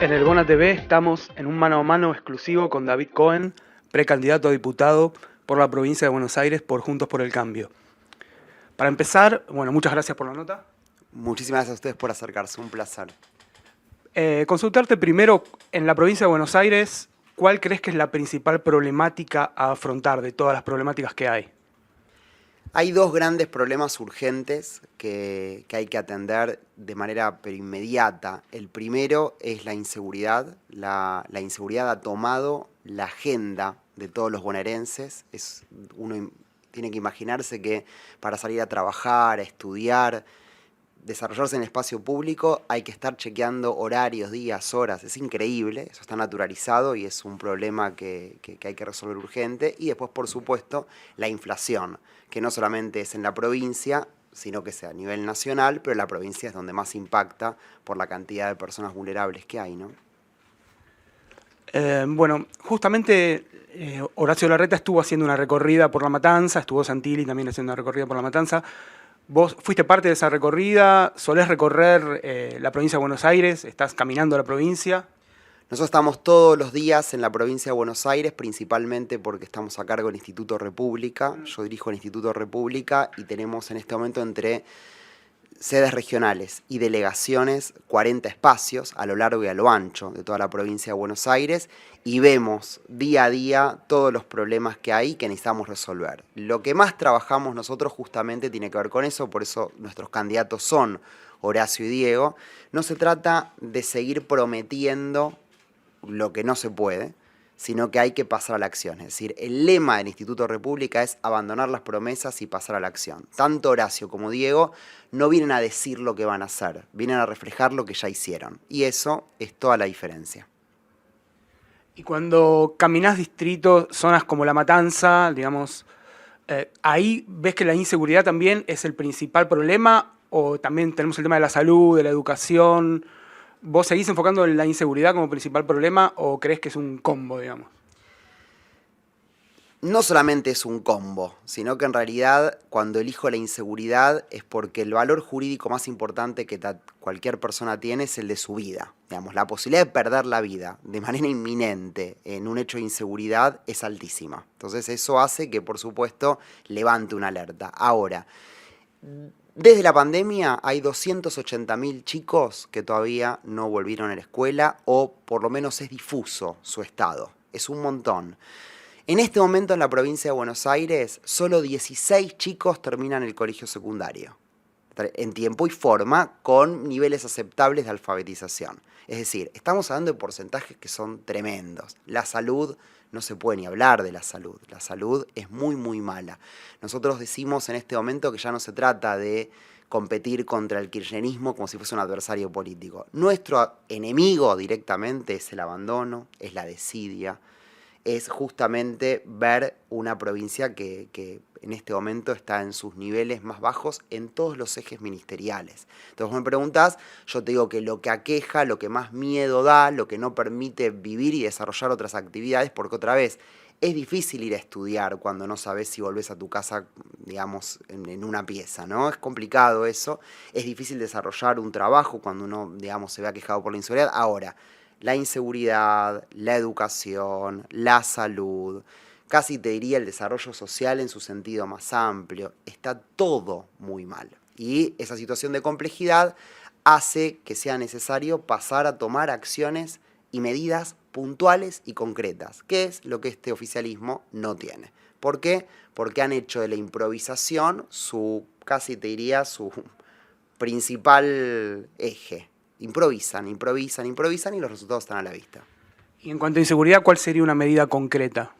En el Bona TV estamos en un mano a mano exclusivo con David Cohen, precandidato a diputado por la provincia de Buenos Aires por Juntos por el Cambio. Para empezar, bueno, muchas gracias por la nota. Muchísimas gracias a ustedes por acercarse, un placer. Consultarte primero, en la provincia de Buenos Aires, ¿cuál crees que es la principal problemática a afrontar de todas las problemáticas que hay? Hay dos grandes problemas urgentes que hay que atender de manera pero inmediata. El primero es la inseguridad. La inseguridad ha tomado la agenda de todos los bonaerenses. Uno tiene que imaginarse que para salir a trabajar, a estudiar, desarrollarse en el espacio público, hay que estar chequeando horarios, días, horas. Es increíble, eso está naturalizado y es un problema que hay que resolver urgente. Y después, por supuesto, la inflación, que no solamente es en la provincia, sino que sea a nivel nacional, pero la provincia es donde más impacta por la cantidad de personas vulnerables que hay, ¿no? Bueno, justamente Horacio Larreta estuvo haciendo una recorrida por La Matanza, estuvo Santilli también haciendo una recorrida por La Matanza. Vos fuiste parte de esa recorrida, solés recorrer la provincia de Buenos Aires, estás caminando a la provincia. Nosotros estamos todos los días en la provincia de Buenos Aires, principalmente porque estamos a cargo del Instituto República. Yo dirijo el Instituto República y tenemos en este momento entre sedes regionales y delegaciones 40 espacios a lo largo y a lo ancho de toda la provincia de Buenos Aires y vemos día a día todos los problemas que hay que necesitamos resolver. Lo que más trabajamos nosotros justamente tiene que ver con eso, por eso nuestros candidatos son Horacio y Diego. No se trata de seguir prometiendo lo que no se puede, sino que hay que pasar a la acción. Es decir, el lema del Instituto República es abandonar las promesas y pasar a la acción. Tanto Horacio como Diego no vienen a decir lo que van a hacer, vienen a reflejar lo que ya hicieron. Y eso es toda la diferencia. Y cuando caminás distritos, zonas como La Matanza, digamos, ahí ves que la inseguridad también es el principal problema, o también tenemos el tema de la salud, de la educación. ¿Vos seguís enfocando en la inseguridad como principal problema o crees que es un combo, digamos? No solamente es un combo, sino que en realidad cuando elijo la inseguridad es porque el valor jurídico más importante que cualquier persona tiene es el de su vida. Digamos, la posibilidad de perder la vida de manera inminente en un hecho de inseguridad es altísima. Entonces eso hace que, por supuesto, levante una alerta. Ahora, desde la pandemia hay 280.000 chicos que todavía no volvieron a la escuela o por lo menos es difuso su estado. Es un montón. En este momento en la provincia de Buenos Aires, solo 16 chicos terminan el colegio secundario, en tiempo y forma, con niveles aceptables de alfabetización. Es decir, estamos hablando de porcentajes que son tremendos. La salud, no se puede ni hablar de la salud. La salud es muy, muy mala. Nosotros decimos en este momento que ya no se trata de competir contra el kirchnerismo como si fuese un adversario político. Nuestro enemigo directamente es el abandono, es la desidia, es justamente ver una provincia que en este momento está en sus niveles más bajos en todos los ejes ministeriales. Entonces vos me preguntás, yo te digo que lo que aqueja, lo que más miedo da, lo que no permite vivir y desarrollar otras actividades, porque otra vez, es difícil ir a estudiar cuando no sabes si volvés a tu casa, digamos, en una pieza, ¿no? Es complicado eso, es difícil desarrollar un trabajo cuando uno, digamos, se ve aquejado por la inseguridad. Ahora, la inseguridad, la educación, la salud, casi te diría el desarrollo social en su sentido más amplio, está todo muy mal. Y esa situación de complejidad hace que sea necesario pasar a tomar acciones y medidas puntuales y concretas, que es lo que este oficialismo no tiene. ¿Por qué? Porque han hecho de la improvisación casi te diría, su principal eje. Improvisan y los resultados están a la vista. Y en cuanto a inseguridad, ¿cuál sería una medida concreta?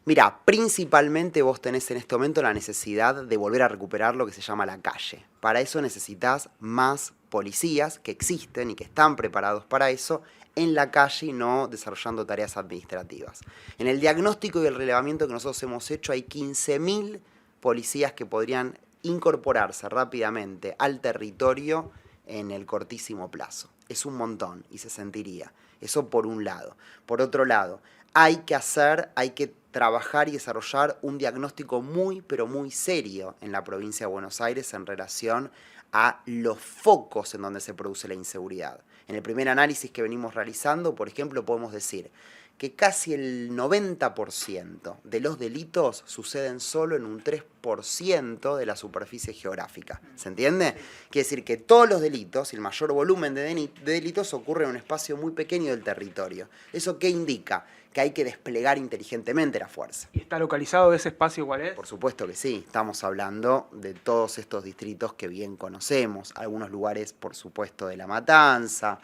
Mira, principalmente vos tenés en este momento la necesidad de volver a recuperar lo que se llama la calle. Para eso necesitas más policías que existen y que están preparados para eso en la calle y no desarrollando tareas administrativas. En el diagnóstico y el relevamiento que nosotros hemos hecho hay 15.000 policías que podrían incorporarse rápidamente al territorio en el cortísimo plazo. Es un montón y se sentiría. Eso por un lado. Por otro lado, hay que trabajar y desarrollar un diagnóstico muy, pero muy serio en la provincia de Buenos Aires en relación a los focos en donde se produce la inseguridad. En el primer análisis que venimos realizando, por ejemplo, podemos decir que casi el 90% de los delitos suceden solo en un 3% de la superficie geográfica. ¿Se entiende? Quiere decir que todos los delitos, el mayor volumen de delitos, ocurre en un espacio muy pequeño del territorio. ¿Eso qué indica? Que hay que desplegar inteligentemente la fuerza. ¿Y está localizado ese espacio cuál es? Por supuesto que sí, estamos hablando de todos estos distritos que bien conocemos, algunos lugares, por supuesto, de La Matanza,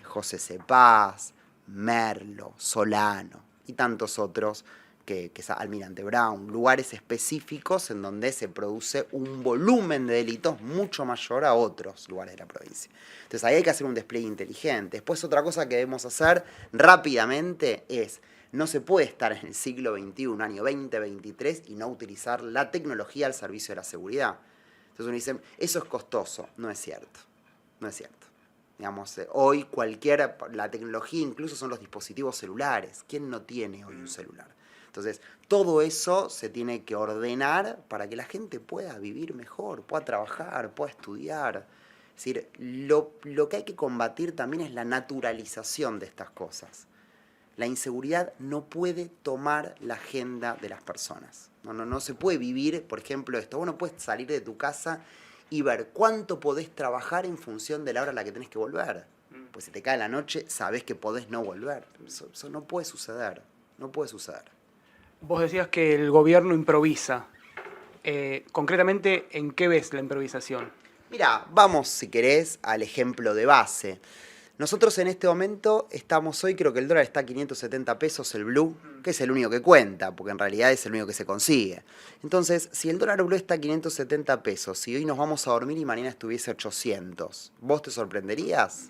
José Cepaz, Merlo, Solano y tantos otros, que es Almirante Brown, lugares específicos en donde se produce un volumen de delitos mucho mayor a otros lugares de la provincia. Entonces ahí hay que hacer un despliegue inteligente. Después otra cosa que debemos hacer rápidamente es, no se puede estar en el siglo XXI, año 2023, y no utilizar la tecnología al servicio de la seguridad. Entonces uno dice, eso es costoso. No es cierto, no es cierto. Digamos, hoy la tecnología incluso son los dispositivos celulares. ¿Quién no tiene hoy un celular? Entonces, todo eso se tiene que ordenar para que la gente pueda vivir mejor, pueda trabajar, pueda estudiar. Es decir, lo que hay que combatir también es la naturalización de estas cosas. La inseguridad no puede tomar la agenda de las personas. No se puede vivir, por ejemplo, esto. Vos no puedes salir de tu casa y ver cuánto podés trabajar en función de la hora a la que tenés que volver. Pues si te cae la noche, sabés que podés no volver. Eso no puede suceder, no puede suceder. Vos decías que el gobierno improvisa. Concretamente, ¿en qué ves la improvisación? Mira, vamos, si querés, al ejemplo de base. Nosotros en este momento estamos hoy, creo que el dólar está a 570 pesos, el blue, que es el único que cuenta, porque en realidad es el único que se consigue. Entonces, si el dólar blue está a 570 pesos, y hoy nos vamos a dormir y mañana estuviese 800, ¿vos te sorprenderías?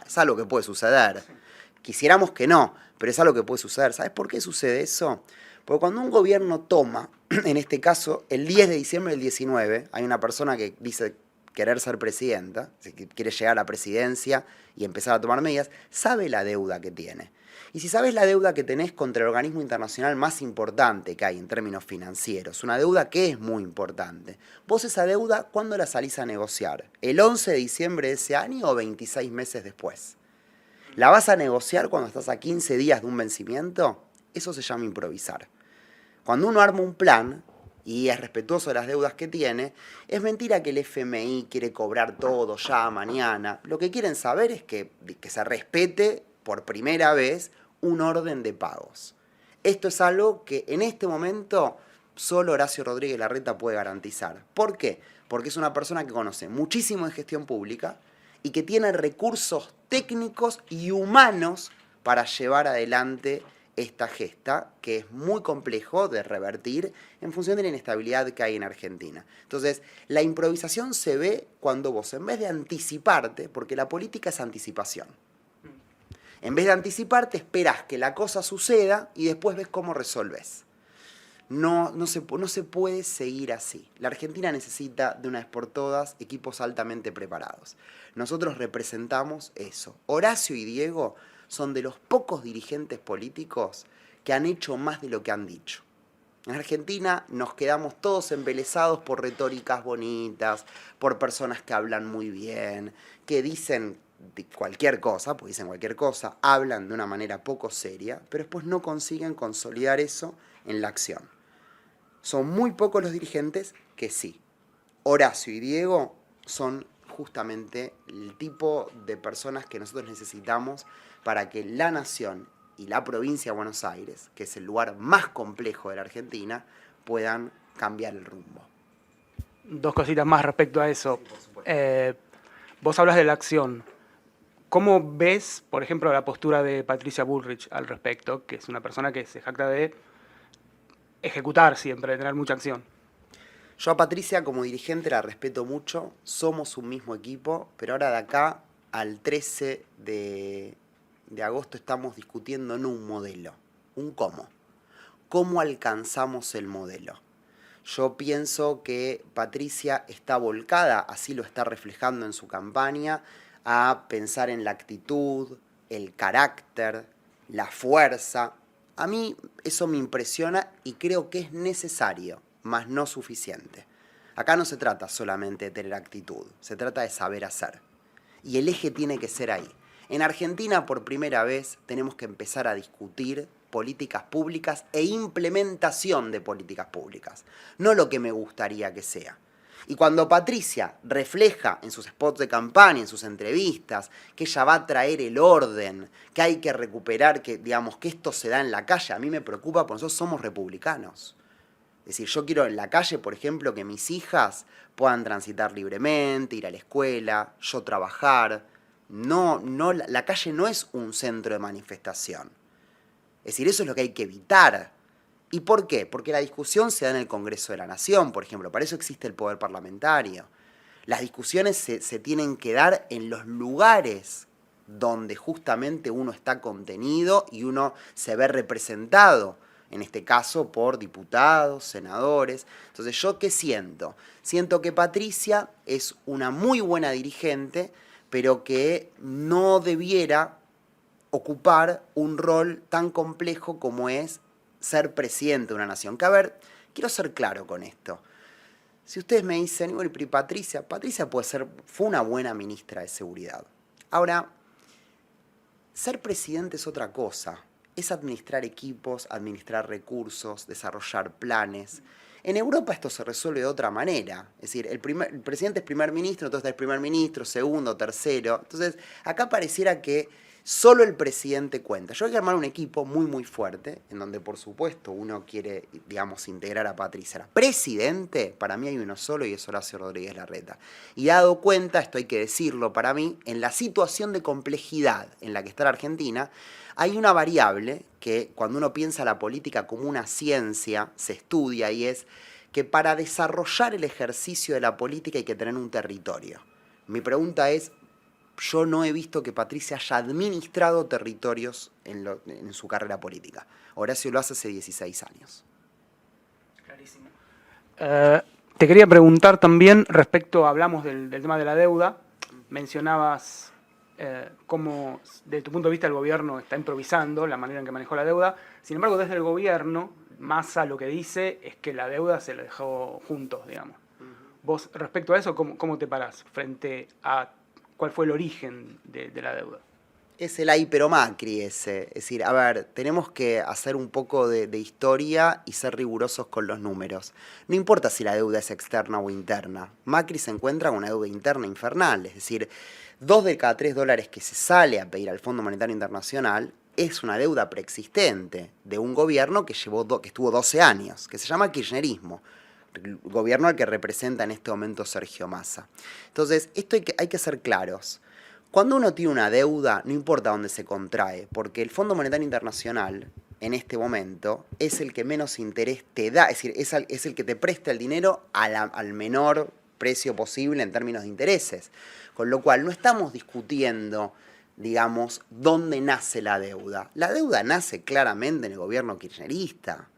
Es algo que puede suceder. Quisiéramos que no, pero es algo que puede suceder. ¿Sabes por qué sucede eso? Porque cuando un gobierno toma, en este caso, el 10 de diciembre del 19, hay una persona que dice querer ser presidenta, que quiere llegar a la presidencia y empezar a tomar medidas, sabe la deuda que tiene. Y si sabes la deuda que tenés contra el organismo internacional más importante que hay en términos financieros, una deuda que es muy importante, vos esa deuda, ¿cuándo la salís a negociar? ¿El 11 de diciembre de ese año o 26 meses después? ¿La vas a negociar cuando estás a 15 días de un vencimiento? Eso se llama improvisar. Cuando uno arma un plan y es respetuoso de las deudas que tiene, es mentira que el FMI quiere cobrar todo ya mañana. Lo que quieren saber es que se respete por primera vez un orden de pagos. Esto es algo que en este momento solo Horacio Rodríguez Larreta puede garantizar. ¿Por qué? Porque es una persona que conoce muchísimo de gestión pública y que tiene recursos técnicos y humanos para llevar adelante esta gesta, que es muy complejo de revertir en función de la inestabilidad que hay en Argentina. Entonces, la improvisación se ve cuando vos, en vez de anticiparte, porque la política es anticipación, en vez de anticiparte, esperás que la cosa suceda y después ves cómo resolves. No se puede seguir así. La Argentina necesita, de una vez por todas, equipos altamente preparados. Nosotros representamos eso. Horacio y Diego son de los pocos dirigentes políticos que han hecho más de lo que han dicho. En Argentina nos quedamos todos embelesados por retóricas bonitas, por personas que hablan muy bien, que dicen cualquier cosa, pues dicen cualquier cosa, hablan de una manera poco seria, pero después no consiguen consolidar eso en la acción. Son muy pocos los dirigentes que sí. Horacio y Diego son justamente el tipo de personas que nosotros necesitamos para que la nación y la provincia de Buenos Aires, que es el lugar más complejo de la Argentina, puedan cambiar el rumbo. Dos cositas más respecto a eso. Vos hablas de la acción. ¿Cómo ves, por ejemplo, la postura de Patricia Bullrich al respecto, que es una persona que se jacta de ejecutar siempre, de tener mucha acción? Yo a Patricia como dirigente la respeto mucho, somos un mismo equipo, pero ahora de acá al 13 de agosto estamos discutiendo no un modelo, un cómo. ¿Cómo alcanzamos el modelo? Yo pienso que Patricia está volcada, así lo está reflejando en su campaña, a pensar en la actitud, el carácter, la fuerza. A mí eso me impresiona y creo que es necesario, mas no suficiente. Acá no se trata solamente de tener actitud, se trata de saber hacer. y el eje tiene que ser ahí. En Argentina, por primera vez, tenemos que empezar a discutir políticas públicas e implementación de políticas públicas, no lo que me gustaría que sea. Y cuando Patricia refleja en sus spots de campaña, en sus entrevistas, que ella va a traer el orden, que hay que recuperar, que digamos que esto se da en la calle, a mí me preocupa porque nosotros somos republicanos. Es decir, yo quiero en la calle, por ejemplo, que mis hijas puedan transitar libremente, ir a la escuela, yo trabajar. No, la calle no es un centro de manifestación. Es decir, eso es lo que hay que evitar. ¿Y por qué? Porque la discusión se da en el Congreso de la Nación, por ejemplo. Para eso existe el poder parlamentario. Las discusiones se tienen que dar en los lugares donde justamente uno está contenido y uno se ve representado, en este caso por diputados, senadores. Entonces, ¿yo qué siento? Siento que Patricia es una muy buena dirigente, pero que no debiera ocupar un rol tan complejo como es ser presidente de una nación. Que a ver, quiero ser claro con esto. Si ustedes me dicen, bueno, Patricia fue una buena ministra de Seguridad. Ahora, ser presidente es otra cosa. Es administrar equipos, administrar recursos, desarrollar planes. En Europa esto se resuelve de otra manera. Es decir, el presidente es primer ministro, entonces está el primer ministro, segundo, tercero. Entonces, acá pareciera que solo el presidente cuenta. Yo hay que armar un equipo muy, muy fuerte, en donde, por supuesto, uno quiere, digamos, integrar a Patricia. Ahora, presidente, para mí hay uno solo y es Horacio Rodríguez Larreta. Y dado cuenta, esto hay que decirlo para mí, en la situación de complejidad en la que está la Argentina, hay una variable que cuando uno piensa la política como una ciencia, se estudia y es que para desarrollar el ejercicio de la política hay que tener un territorio. Mi pregunta es, yo no he visto que Patricia haya administrado territorios en su carrera política. Horacio lo hace 16 años. Clarísimo. Te quería preguntar también respecto, hablamos del tema de la deuda, mencionabas cómo desde tu punto de vista el gobierno está improvisando la manera en que manejó la deuda. Sin embargo, desde el gobierno, Massa lo que dice es que la deuda se la dejó juntos, digamos. Vos, respecto a eso, ¿cómo te parás frente a cuál fue el origen de la deuda? Es el ay pero Macri ese. Es decir, a ver, tenemos que hacer un poco de historia y ser rigurosos con los números. No importa si la deuda es externa o interna. Macri se encuentra con una deuda interna infernal. Es decir, 2 de cada 3 dólares que se sale a pedir al Fondo Monetario Internacional es una deuda preexistente de un gobierno que estuvo 12 años, que se llama kirchnerismo. El gobierno al que representa en este momento Sergio Massa. Entonces, esto hay que ser claros. Cuando uno tiene una deuda, no importa dónde se contrae, porque el Fondo Monetario Internacional, en este momento, es el que menos interés te da, es decir, es el que te presta el dinero al menor precio posible en términos de intereses. Con lo cual, no estamos discutiendo, digamos, dónde nace la deuda. La deuda nace claramente en el gobierno kirchnerista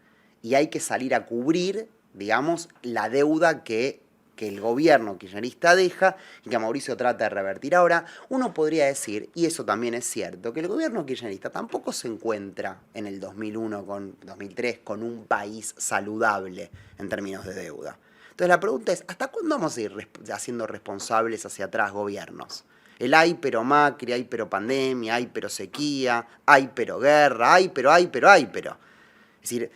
y hay que salir a cubrir, digamos, la deuda que el gobierno kirchnerista deja y que Mauricio trata de revertir. Ahora, uno podría decir, y eso también es cierto, que el gobierno kirchnerista tampoco se encuentra en el 2003 con un país saludable en términos de deuda. Entonces la pregunta es, ¿hasta cuándo vamos a ir haciendo responsables hacia atrás gobiernos? El ay pero Macri, ay pero pandemia, ay pero sequía, ay pero guerra, ay pero. Es decir,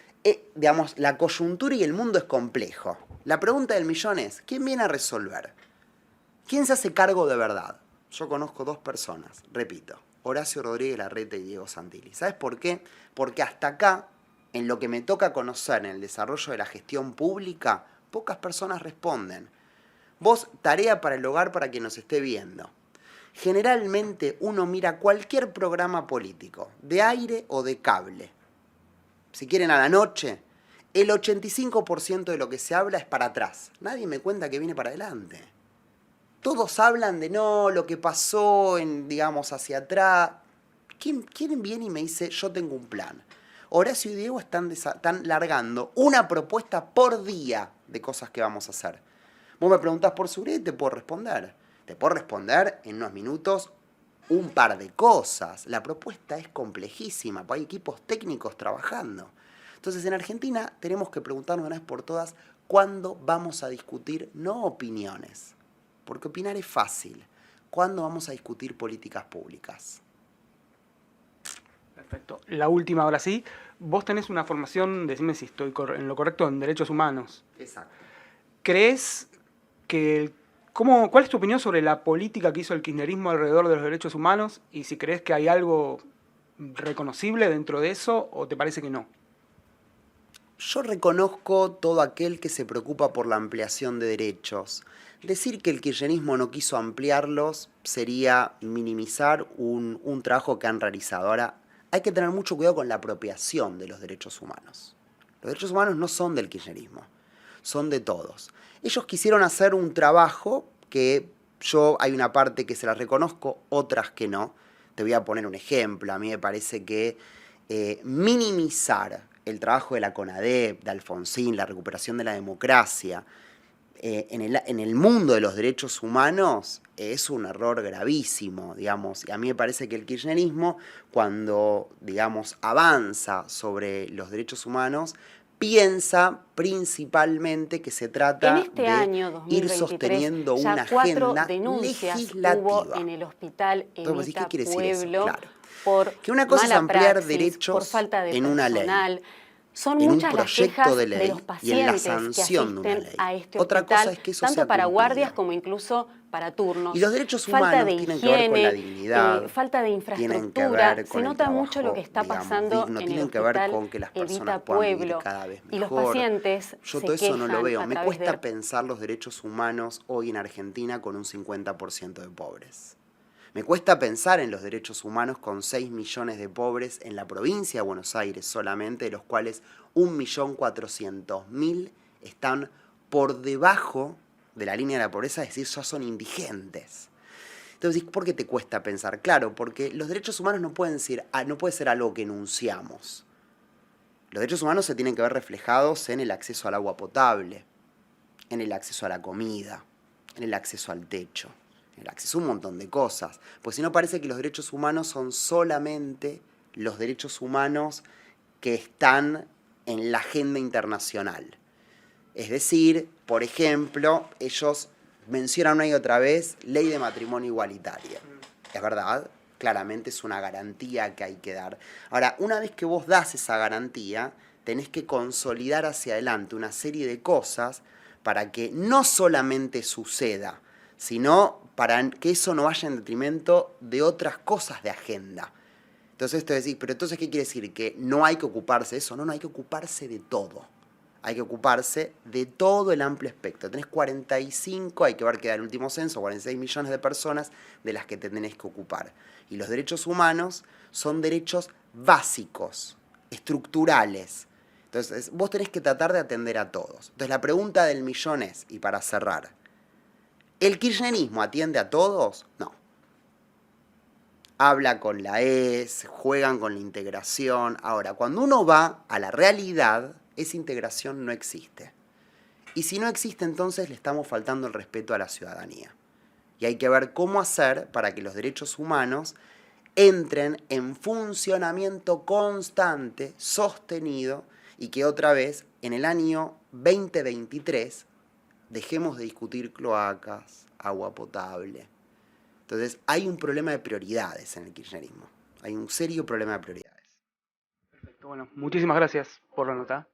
digamos, la coyuntura y el mundo es complejo. La pregunta del millón es, ¿quién viene a resolver? ¿Quién se hace cargo de verdad? Yo conozco 2 personas, repito, Horacio Rodríguez Larreta y Diego Santilli. ¿Sabes por qué? Porque hasta acá, en lo que me toca conocer en el desarrollo de la gestión pública, pocas personas responden. Vos, tarea para el hogar para quien nos esté viendo. Generalmente uno mira cualquier programa político, de aire o de cable. Si quieren a la noche, el 85% de lo que se habla es para atrás. Nadie me cuenta que viene para adelante. Todos hablan de no, lo que pasó, digamos, hacia atrás. ¿Quién viene y me dice, yo tengo un plan? Horacio y Diego están largando una propuesta por día de cosas que vamos a hacer. Vos me preguntás por seguridad y te puedo responder. Te puedo responder en unos minutos un par de cosas. La propuesta es complejísima, hay equipos técnicos trabajando. Entonces, en Argentina tenemos que preguntarnos una vez por todas cuándo vamos a discutir no opiniones, porque opinar es fácil. ¿cuándo vamos a discutir políticas públicas? Perfecto. La última, ahora sí. Vos tenés una formación, decime si estoy en lo correcto, en derechos humanos. Exacto. ¿Crees que... ¿Cuál es tu opinión sobre la política que hizo el kirchnerismo alrededor de los derechos humanos? Y si crees que hay algo reconocible dentro de eso, ¿o te parece que no? Yo reconozco todo aquel que se preocupa por la ampliación de derechos. Decir que el kirchnerismo no quiso ampliarlos sería minimizar un trabajo que han realizado. Ahora, hay que tener mucho cuidado con la apropiación de los derechos humanos. Los derechos humanos no son del kirchnerismo, son de todos. Ellos quisieron hacer un trabajo que hay una parte que se la reconozco, otras que no. Te voy a poner un ejemplo. A mí me parece que minimizar el trabajo de la CONADEP, de Alfonsín, la recuperación de la democracia, en el mundo de los derechos humanos es un error gravísimo, digamos. Y a mí me parece que el kirchnerismo, cuando, digamos, avanza sobre los derechos humanos, piensa principalmente que se trata este año, 2023, ir sosteniendo ya una 4 agenda denuncias legislativa. hubo en el hospital Entonces, Evita ¿qué quiere decir eso? Pueblo Claro. por Que una cosa es mala ampliar praxis, derechos por falta de en una ley, personal. Son en un muchas las proyecto quejas de ley los y en la pacientes que sanción de una asisten ley. a este Otra hospital, cosa es que eso tanto sea para cumplido. guardias como incluso para turnos. Y los derechos Falta humanos de tienen que ver con la higiene, dignidad, falta de tienen que infraestructura. ver Se con el nota mucho lo trabajo, que está digamos, pasando digno, en el tienen que ver hospital con que las personas Evita puedan vivir Pueblo. cada vez Y los mejor. pacientes Yo se todo eso no lo quejan veo. a Me través cuesta de... pensar los derechos humanos hoy en Argentina con un 50% de pobres. Me cuesta pensar en los derechos humanos con 6 millones de pobres en la provincia de Buenos Aires solamente, de los cuales 1.400.000 están por debajo de la línea de la pobreza, es decir, ya son indigentes. Entonces, ¿por qué te cuesta pensar? Claro, porque los derechos humanos no pueden no puede ser algo que enunciamos. Los derechos humanos se tienen que ver reflejados en el acceso al agua potable, en el acceso a la comida, en el acceso al techo, en el acceso a un montón de cosas. Pues si no, parece que los derechos humanos son solamente los derechos humanos que están en la agenda internacional. Es decir, por ejemplo, ellos mencionan una y otra vez ley de matrimonio igualitario. Es verdad, claramente es una garantía que hay que dar. Ahora, una vez que vos das esa garantía, tenés que consolidar hacia adelante una serie de cosas para que no solamente suceda, sino para que eso no vaya en detrimento de otras cosas de agenda. Entonces esto es decir, pero entonces ¿qué quiere decir? ¿Que no hay que ocuparse de eso? No, hay que ocuparse de todo. Hay que ocuparse de todo el amplio espectro. Tenés 45, hay que ver que da el último censo, 46 millones de personas de las que te tenés que ocupar. Y los derechos humanos son derechos básicos, estructurales. Entonces vos tenés que tratar de atender a todos. Entonces la pregunta del millón es, y para cerrar, ¿el kirchnerismo atiende a todos? No. Habla con la ES, juegan con la integración. Ahora, cuando uno va a la realidad, esa integración no existe. Y si no existe, entonces le estamos faltando el respeto a la ciudadanía. Y hay que ver cómo hacer para que los derechos humanos entren en funcionamiento constante, sostenido, y que otra vez, en el año 2023, dejemos de discutir cloacas, agua potable. Entonces, hay un problema de prioridades en el kirchnerismo. Hay un serio problema de prioridades. Perfecto, bueno, muchísimas gracias por la nota.